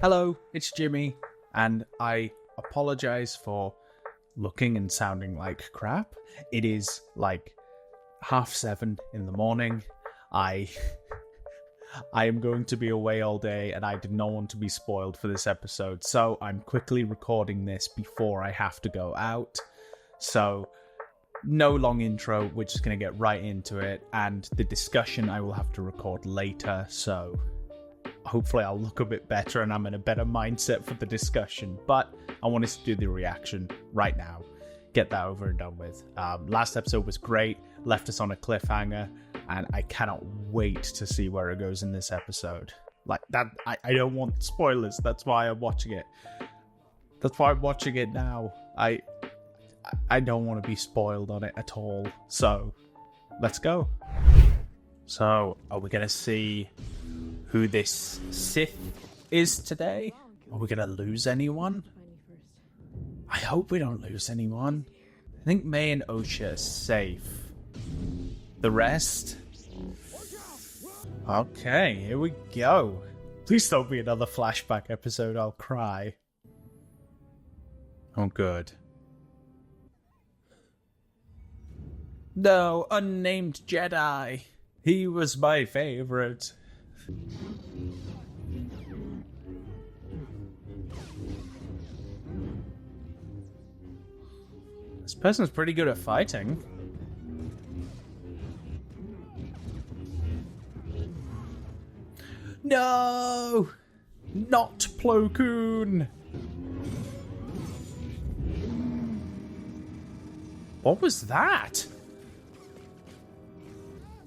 Hello, it's Jimmy, and I apologize for looking and sounding like crap. It is like 7:30 in the morning. I am going to be away all day, and I did not want to be spoiled for this episode, so I'm quickly recording this before I have to go out. So, no long intro, we're just going to get right into it, and the discussion I will have to record later, so hopefully I'll look a bit better and I'm in a better mindset for the discussion. But I wanted to do the reaction right now, get that over and done with. Last episode was great, left us on a cliffhanger, and I cannot wait to see where it goes in this episode. Like that, I don't want spoilers. That's why I'm watching it. That's why I'm watching it now. I don't want to be spoiled on it at all. So let's go. So are we gonna see who this Sith is today? Are we gonna lose anyone? I hope we don't lose anyone. I think May and Osha are safe. The rest? Okay, here we go. Please don't be another flashback episode, I'll cry. Oh, good. No, unnamed Jedi. He was my favorite. This person's pretty good at fighting. No! Not Plo Koon! What was that?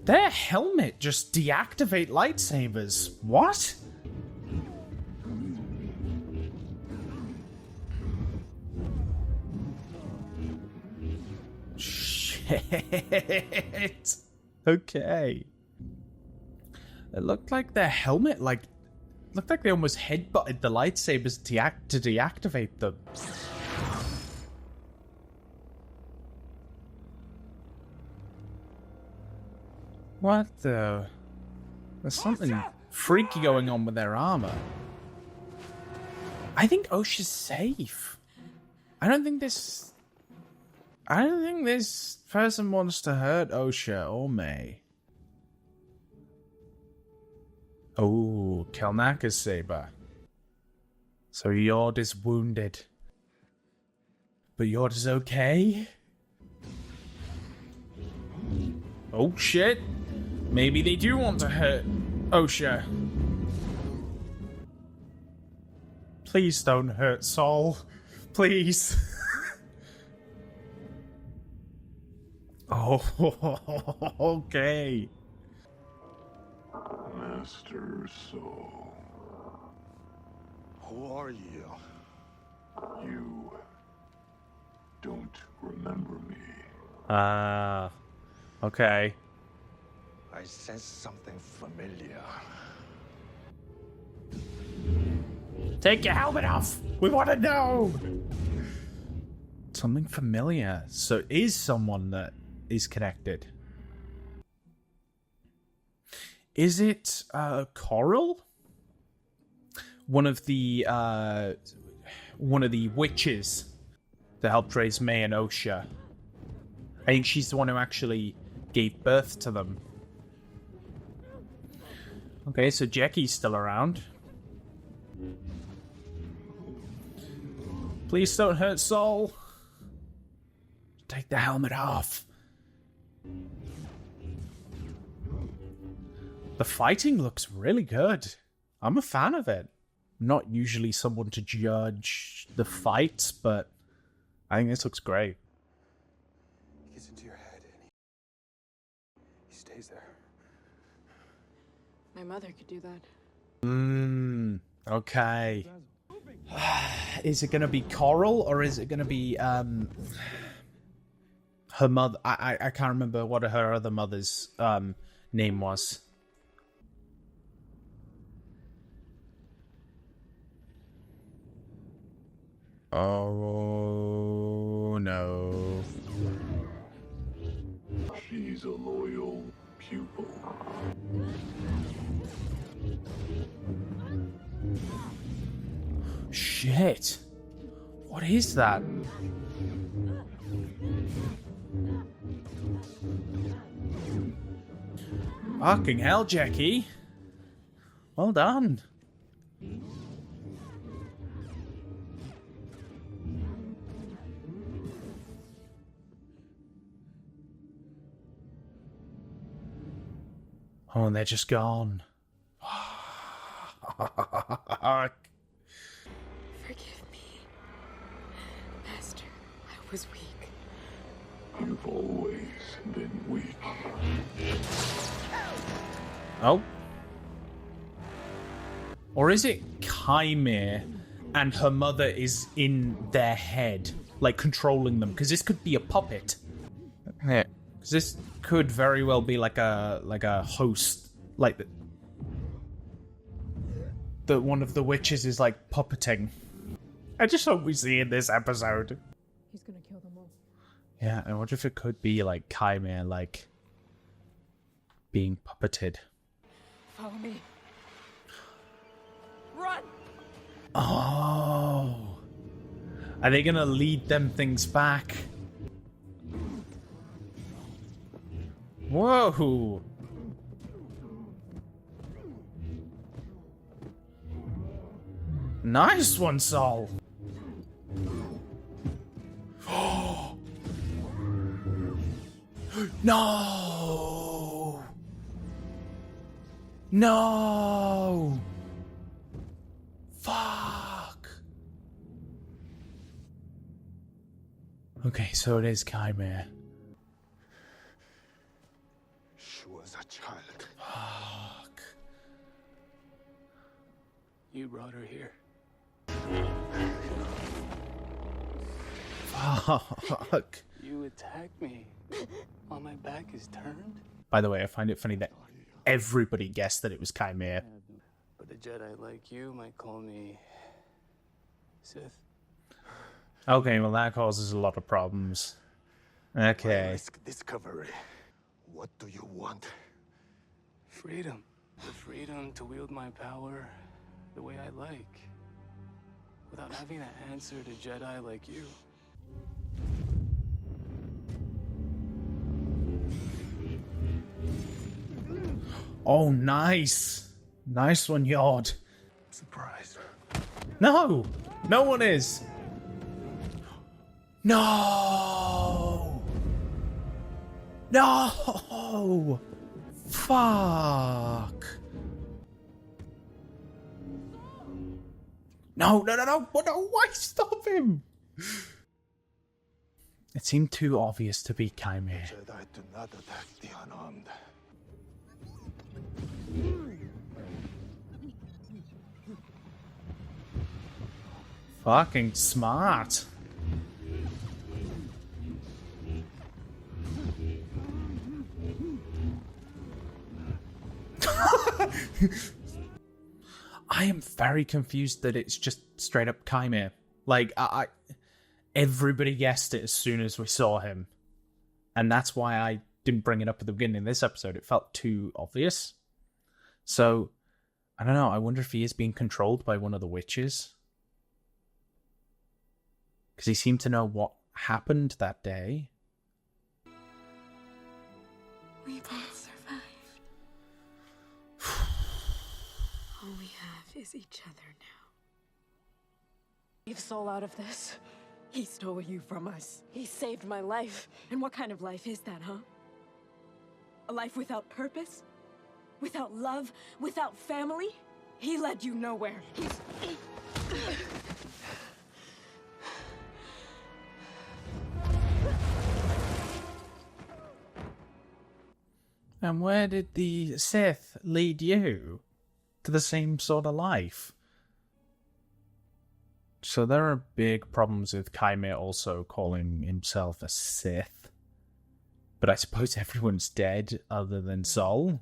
Their helmet just deactivate lightsabers. What? Shit. Okay. It looked like their helmet, looked like they almost headbutted the lightsabers to deactivate them. What the? There's something freaky going on with their armor. I think Osha's safe. I don't think this person wants to hurt Osha or May. Oh, Kelnaka's saber. So Yord is wounded. But Yord is okay? Oh shit! Maybe they do want to hurt Osha. Please don't hurt Saul. Please. Oh, okay. Master Saul. Who are you? You don't remember me. Okay. I sense something familiar. Take your helmet off! We want to know! Something familiar. So it is someone that is connected. Is it Coral? One of the witches that helped raise May and Osha. I think she's the one who actually gave birth to them. Okay, so Jackie's still around. Please don't hurt Saul. Take the helmet off. The fighting looks really good. I'm a fan of it. I'm not usually someone to judge the fights, but I think this looks great. He gets into your head and he stays there. My mother could do that. Okay. Is it gonna be Coral or is it gonna be her mother? I can't remember what her other mother's name was. Oh no. She's a loyal pupil. Shit. What is that? Fucking hell, Jackie. Well done. Oh, and they're just gone. Forgive me, Master. I was weak. You've always been weak. Oh. Or is it Chimera and her mother is in their head, like controlling them? Because this could be a puppet. Yeah. Because this could very well be like a host, like that one of the witches is like puppeting. I just hope we see in this episode. He's gonna kill them all. Yeah, I wonder if it could be like Chimera, like being puppeted. Follow me. Run! Oh. Are they gonna lead them things back? Whoa. Nice one, Sol. No. No. Fuck. Okay, so it is Chimera. She was a child. Fuck. You brought her here. Fuck. You attacked me while my back is turned? By the way, I find it funny that everybody guessed that it was Chimera. But a Jedi like you might call me Sith. Okay, well that causes a lot of problems. Okay. Risk discovery. What do you want? Freedom. The freedom to wield my power the way I like. Without having to answer to Jedi like you. Oh, nice. Nice one, Yod. Surprise. No! No one is! No! No! Fuck! No, no, no, no! No, why stop him? It seemed too obvious to be Chimera. Jedi do not attack the unarmed. Fucking smart. I am very confused that it's just straight up Chimera. Like, everybody guessed it as soon as we saw him. And that's why I didn't bring it up at the beginning of this episode. It felt too obvious. So, I don't know. I wonder if he is being controlled by one of the witches. Because he seemed to know what happened that day. We both survived. All we have is each other now. Leave Soul out of this. He stole you from us. He saved my life. And what kind of life is that, huh? A life without purpose? Without love? Without family? He led you nowhere. And where did the Sith lead you? To the same sort of life? So there are big problems with Chimera also calling himself a Sith. But I suppose everyone's dead other than Sol.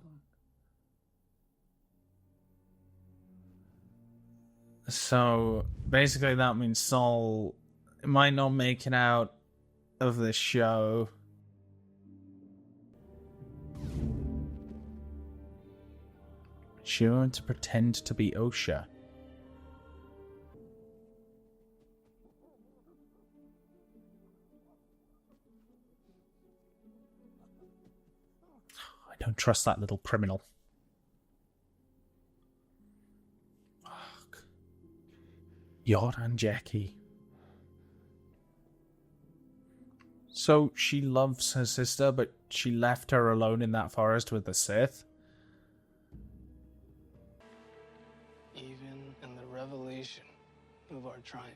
So basically that means Sol might not make it out of the show. Sure to pretend to be Osha. don't trust that little criminal. Fuck. Yor and Jackie. So she loves her sister, but she left her alone in that forest with the Sith? Even in the revelation of our triumph,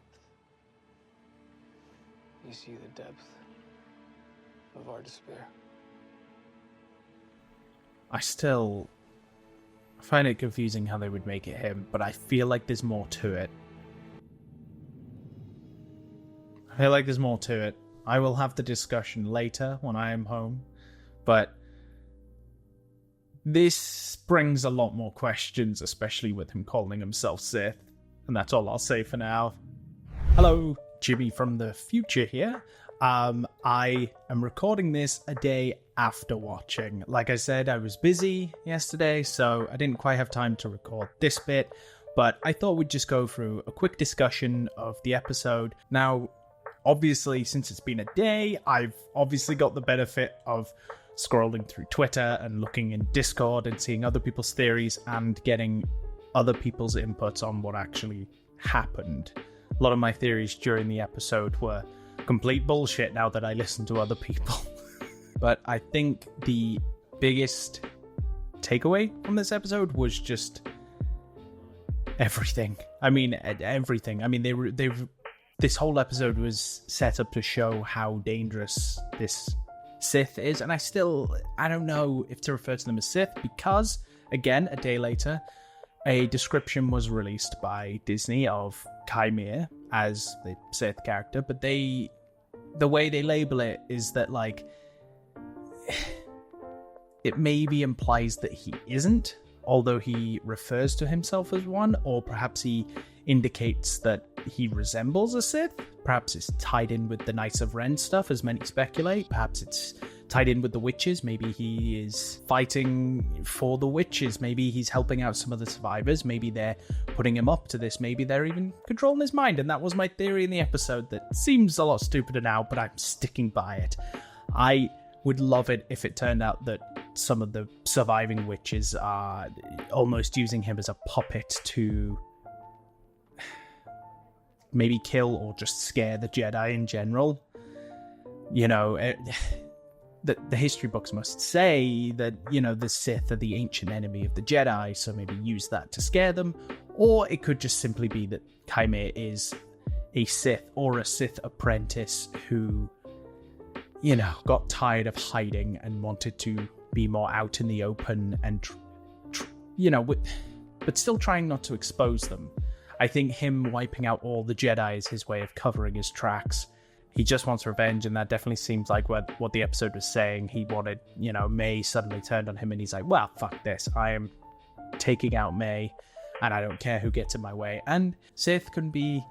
you see the depth of our despair. I still find it confusing how they would make it him, but I feel like there's more to it. I will have the discussion later when I am home, but this brings a lot more questions, especially with him calling himself Sith, and that's all I'll say for now. Hello, Jimmy from the future here. I am recording this a day after watching. Like I said, I was busy yesterday, so I didn't quite have time to record this bit, but I thought we'd just go through a quick discussion of the episode. Now, obviously, since it's been a day, I've obviously got the benefit of scrolling through Twitter and looking in Discord and seeing other people's theories and getting other people's inputs on what actually happened. A lot of my theories during the episode were complete bullshit now that I listen to other people. But I think the biggest takeaway from this episode was just everything. I mean, everything. I mean, this whole episode was set up to show how dangerous this Sith is, and I don't know if to refer to them as Sith, because, again, a day later, a description was released by Disney of Chimera as the Sith character, but the way they label it is that, like, it maybe implies that he isn't, although he refers to himself as one, or perhaps he indicates that he resembles a Sith. Perhaps it's tied in with the Knights of Ren stuff, as many speculate. Perhaps it's tied in with the witches. Maybe he is fighting for the witches. Maybe he's helping out some of the survivors. Maybe they're putting him up to this. Maybe they're even controlling his mind. And that was my theory in the episode that seems a lot stupider now, but I'm sticking by it. I would love it if it turned out that some of the surviving witches are almost using him as a puppet to maybe kill or just scare the Jedi in general. You know, the history books must say that, you know, the Sith are the ancient enemy of the Jedi, so maybe use that to scare them. Or it could just simply be that Chimera is a Sith or a Sith apprentice who, you know, got tired of hiding and wanted to be more out in the open and, you know, but still trying not to expose them. I think him wiping out all the Jedi is his way of covering his tracks. He just wants revenge, and that definitely seems like what the episode was saying. He wanted, you know, May suddenly turned on him, and he's like, well, fuck this. I am taking out May, and I don't care who gets in my way. And Sith can be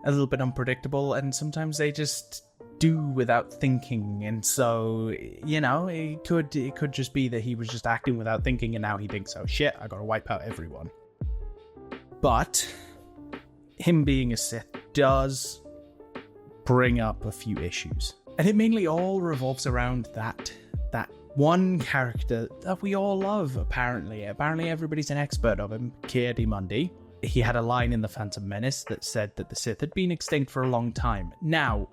a little bit unpredictable, and sometimes they just do without thinking. And so, you know, it could just be that he was just acting without thinking, and now he thinks, oh shit, I gotta wipe out everyone. But him being a Sith does bring up a few issues. And it mainly all revolves around that one character that we all love, apparently. Apparently everybody's an expert of him, Ki-Adi-Mundi. He had a line in The Phantom Menace that said that the Sith had been extinct for a long time. Now.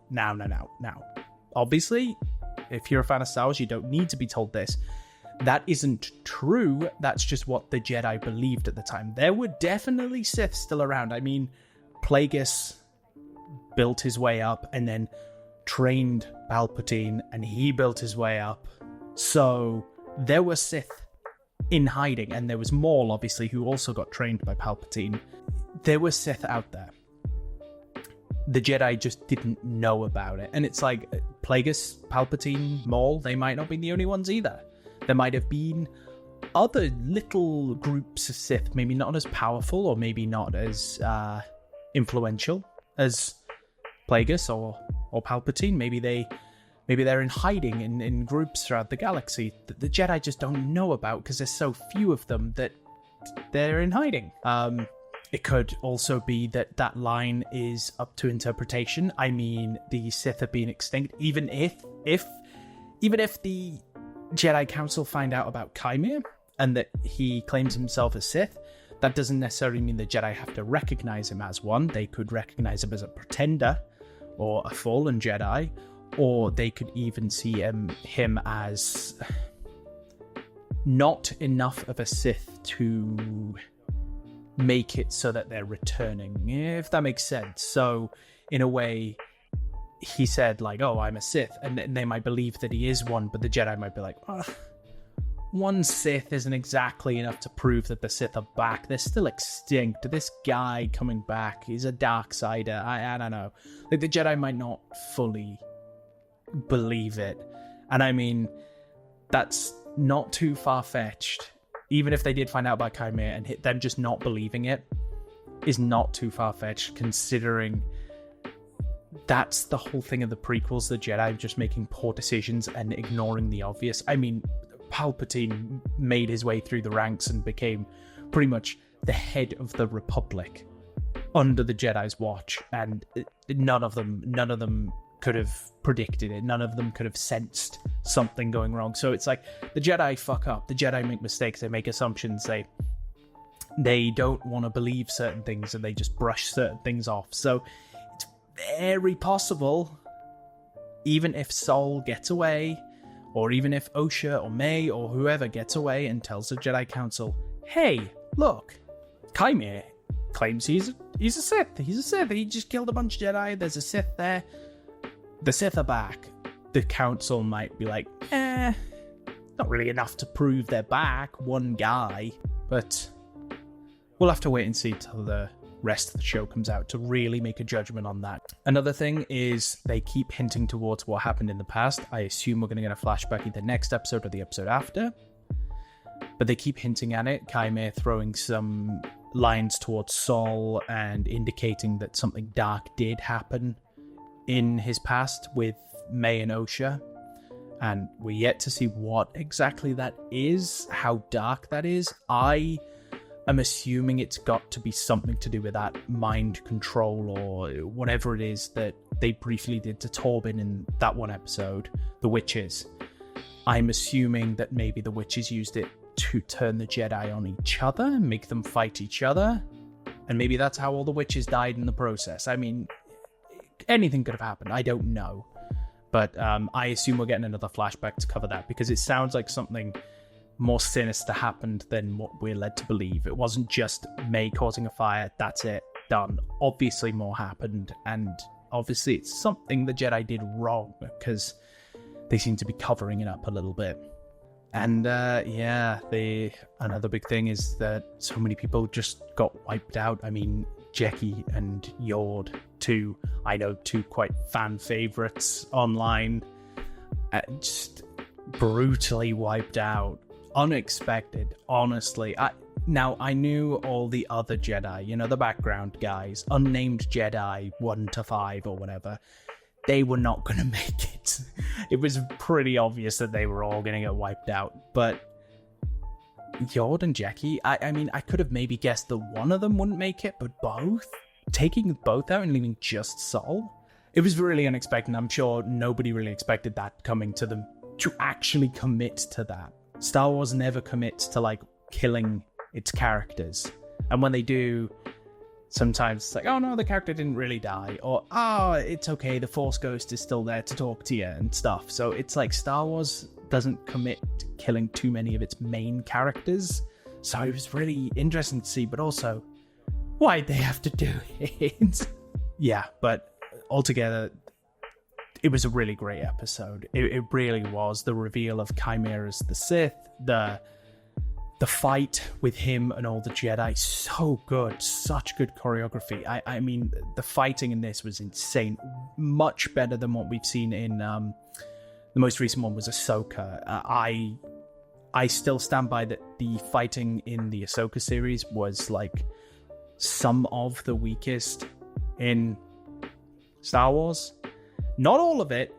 Obviously, if you're a fan of Star Wars, you don't need to be told this. That isn't true. That's just what the Jedi believed at the time. There were definitely Sith still around. I mean, Plagueis built his way up and then trained Palpatine, and he built his way up. So there were Sith in hiding, and there was Maul, obviously, who also got trained by Palpatine. There were Sith out there. The Jedi just didn't know about it. And it's like, Plagueis, Palpatine, Maul, they might not be the only ones either. There might have been other little groups of Sith, maybe not as powerful or maybe not as influential as Plagueis or Palpatine. Maybe they're in hiding in groups throughout the galaxy that the Jedi just don't know about because there's so few of them that they're in hiding. It could also be that line is up to interpretation. I mean, the Sith have been extinct, even if the Jedi Council find out about Chimera and that he claims himself a Sith, that doesn't necessarily mean the Jedi have to recognize him as one. They could recognize him as a pretender or a fallen Jedi, or they could even see him as not enough of a Sith to make it so that they're returning, if that makes sense. So, in a way, he said, like, oh, I'm a Sith, and they might believe that he is one, but the Jedi might be like, oh, one Sith isn't exactly enough to prove that the Sith are back. They're still extinct. This guy coming back, he's a Darksider. I don't know. Like, the Jedi might not fully believe it. And I mean, that's not too far-fetched. Even if they did find out about Chimera, and them just not believing it is not too far-fetched, considering that's the whole thing of the prequels, the Jedi just making poor decisions and ignoring the obvious. I mean, Palpatine made his way through the ranks and became pretty much the head of the Republic under the Jedi's watch, and none of them could have predicted it. None of them could have sensed something going wrong. So it's like the Jedi fuck up. The Jedi make mistakes. They make assumptions. They don't want to believe certain things, and they just brush certain things off. So it's very possible, even if Sol gets away, or even if Osha or May or whoever gets away and tells the Jedi Council, hey, look, Chimera claims he's a Sith. He's a Sith. He just killed a bunch of Jedi. There's a Sith there. The Sith are back. The Council might be like, not really enough to prove they're back. One guy. But we'll have to wait and see till the rest of the show comes out to really make a judgment on that. Another thing is they keep hinting towards what happened in the past. I assume we're going to get a flashback either next episode or the episode after. But they keep hinting at it. Chimera throwing some lines towards Sol and indicating that something dark did happen in his past with May and Osha. And we're yet to see what exactly that is, how dark that is. I'm assuming it's got to be something to do with that mind control or whatever it is that they briefly did to Torben in that one episode, the witches. I'm assuming that maybe the witches used it to turn the Jedi on each other and make them fight each other. And maybe that's how all the witches died in the process. I mean, anything could have happened. I don't know. But I assume we're getting another flashback to cover that, because it sounds like something more sinister happened than what we're led to believe. It wasn't just May causing a fire, that's it, done. Obviously more happened, and obviously it's something the Jedi did wrong, because they seem to be covering it up a little bit. And another big thing is that so many people just got wiped out. I mean, Jackie and Yord, two quite fan favorites online, just brutally wiped out. Unexpected, honestly. I knew all the other Jedi, the background guys, unnamed Jedi 1 to 5 or whatever. They were not going to make it. It was pretty obvious that they were all going to get wiped out. But Yord and Jackie, I mean, I could have maybe guessed that one of them wouldn't make it, but both? Taking both out and leaving just Sol? It was really unexpected. I'm sure nobody really expected that coming to them, to actually commit to that. Star Wars never commits to, killing its characters. And when they do, sometimes it's like, oh no, the character didn't really die. Or, oh, it's okay, the Force Ghost is still there to talk to you and stuff. So it's like Star Wars doesn't commit to killing too many of its main characters. So it was really interesting to see, but also, why'd they have to do it? Yeah, but altogether, it was a really great episode. It really was. The reveal of Chimera as the Sith, the fight with him and all the Jedi, so good. Such good choreography. I mean, the fighting in this was insane. Much better than what we've seen in the most recent one was Ahsoka. I still stand by that the fighting in the Ahsoka series was some of the weakest in Star Wars. Not all of it.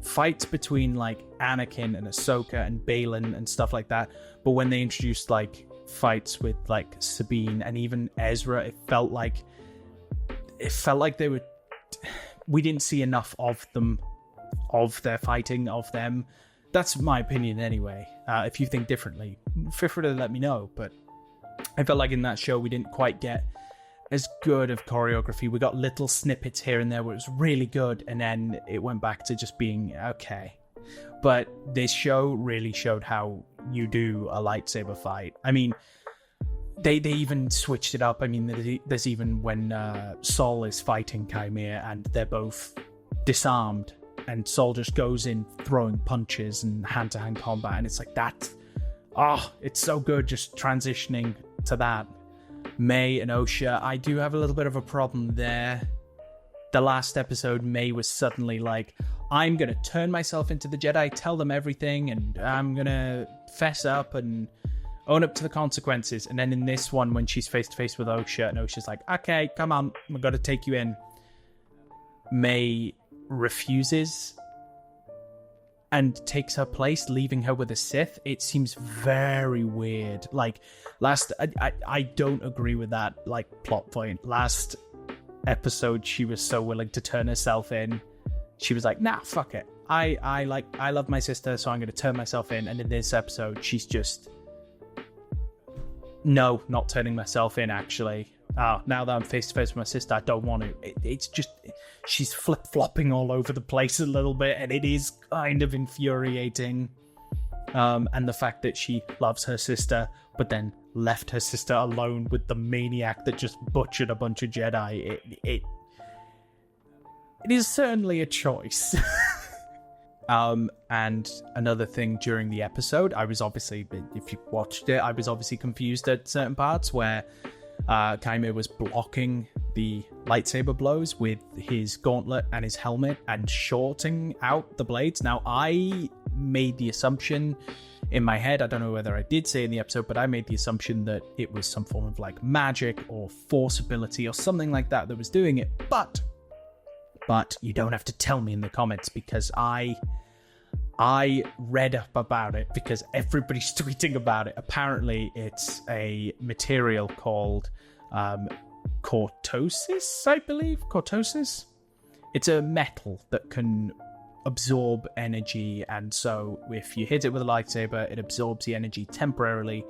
Fights between Anakin and Ahsoka and Balin and stuff like that. But when they introduced fights with Sabine and even Ezra, it felt like they were. We didn't see enough of them, of their fighting, of them. That's my opinion anyway. If you think differently, feel free to let me know. But I felt like in that show we didn't quite get as good of choreography. We got little snippets here and there where it was really good, and then it went back to just being okay. But this show really showed how you do a lightsaber fight. I mean, they even switched it up. I mean, there's even when Sol is fighting Chimera and they're both disarmed, and Sol just goes in throwing punches and hand-to-hand combat, and it's like that. It's so good just transitioning to that. May and Osha, I do have a little bit of a problem there. The last episode, May was suddenly like, I'm going to turn myself into the Jedi, tell them everything, and I'm going to fess up and own up to the consequences. And then in this one, when she's face-to-face with Osha, and Osha's like, okay, come on, we've got to take you in. May refuses and takes her place, leaving her with a Sith. It seems very weird. Like, I don't agree with that, like, plot point. Last episode, she was so willing to turn herself in. She was like, nah, fuck it. I love my sister, so I'm going to turn myself in. And in this episode, she's just, no, not turning myself in, actually. Now that I'm face to face with my sister, I don't want to. It's just, she's flip-flopping all over the place a little bit, and it is kind of infuriating. And the fact that she loves her sister, but then left her sister alone with the maniac that just butchered a bunch of Jedi. It is certainly a choice. And another thing during the episode, I was obviously, if you watched it, I was obviously confused at certain parts where Chimera was blocking the lightsaber blows with his gauntlet and his helmet and shorting out the blades. Now, I made the assumption in my head, I don't know whether I did say in the episode, but I made the assumption that it was some form of like magic or force ability or something like that was doing it. But you don't have to tell me in the comments, because I read up about it because everybody's tweeting about it. Apparently, it's a material called cortosis, I believe. Cortosis? It's a metal that can absorb energy, and so if you hit it with a lightsaber, it absorbs the energy temporarily,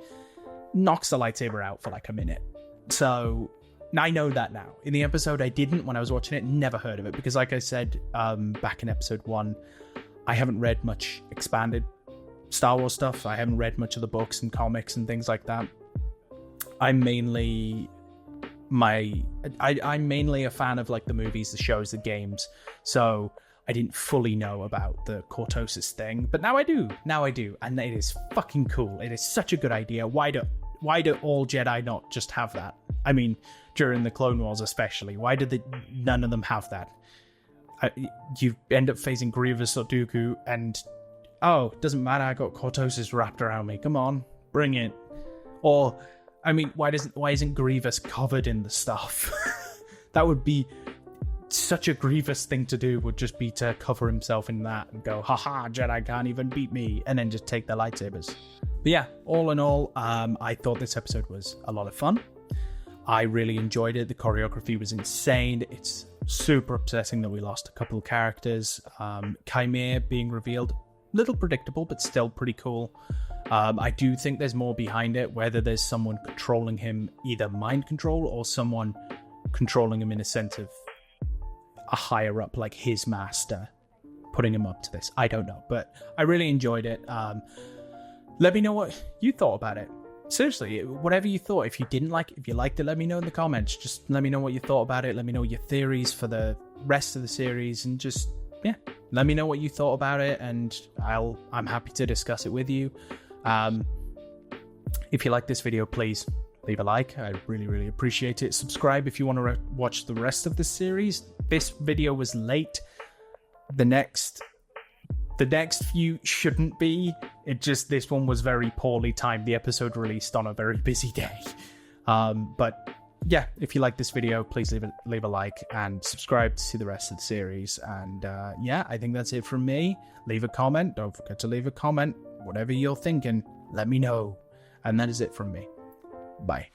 knocks the lightsaber out for like a minute. So I know that now. In the episode, I didn't. When I was watching it, never heard of it, because like I said back in episode 1, I haven't read much expanded Star Wars stuff. I haven't read much of the books and comics and things like that. I'm mainly a fan of like the movies, the shows, the games. So I didn't fully know about the cortosis thing, but now I do. And it is fucking cool. It is such a good idea. Why do all Jedi not just have that? I mean, during the Clone Wars especially, why did none of them have that? You end up facing Grievous or Dooku, and doesn't matter, I got cortosis wrapped around me. Come on, bring it. Or, I mean, why isn't Grievous covered in the stuff? That would be such a Grievous thing to do, would just be to cover himself in that and go, haha, Jedi can't even beat me, and then just take their lightsabers. But yeah, all in all, I thought this episode was a lot of fun. I really enjoyed it. The choreography was insane. It's super upsetting that we lost a couple of characters. Chimera being revealed, little predictable, but still pretty cool. I do think there's more behind it, whether there's someone controlling him, either mind control or someone controlling him in a sense of a higher up, like his master, putting him up to this. I don't know, but I really enjoyed it. Let me know what you thought about it. Seriously, whatever you thought. If you didn't like it, if you liked it, let me know in the comments. Just let me know what you thought about it. Let me know your theories for the rest of the series, and just, yeah, let me know what you thought about it, and I'm happy to discuss it with you. If you like this video, please leave a like. I really, really appreciate it. Subscribe if you want to watch the rest of the series. This video was late. The next few shouldn't be. This one was very poorly timed. The episode released on a very busy day. But yeah, if you like this video, please leave a like and subscribe to see the rest of the series. And yeah, I think that's it from me. Leave a comment. Don't forget to leave a comment. Whatever you're thinking, let me know. And that is it from me. Bye.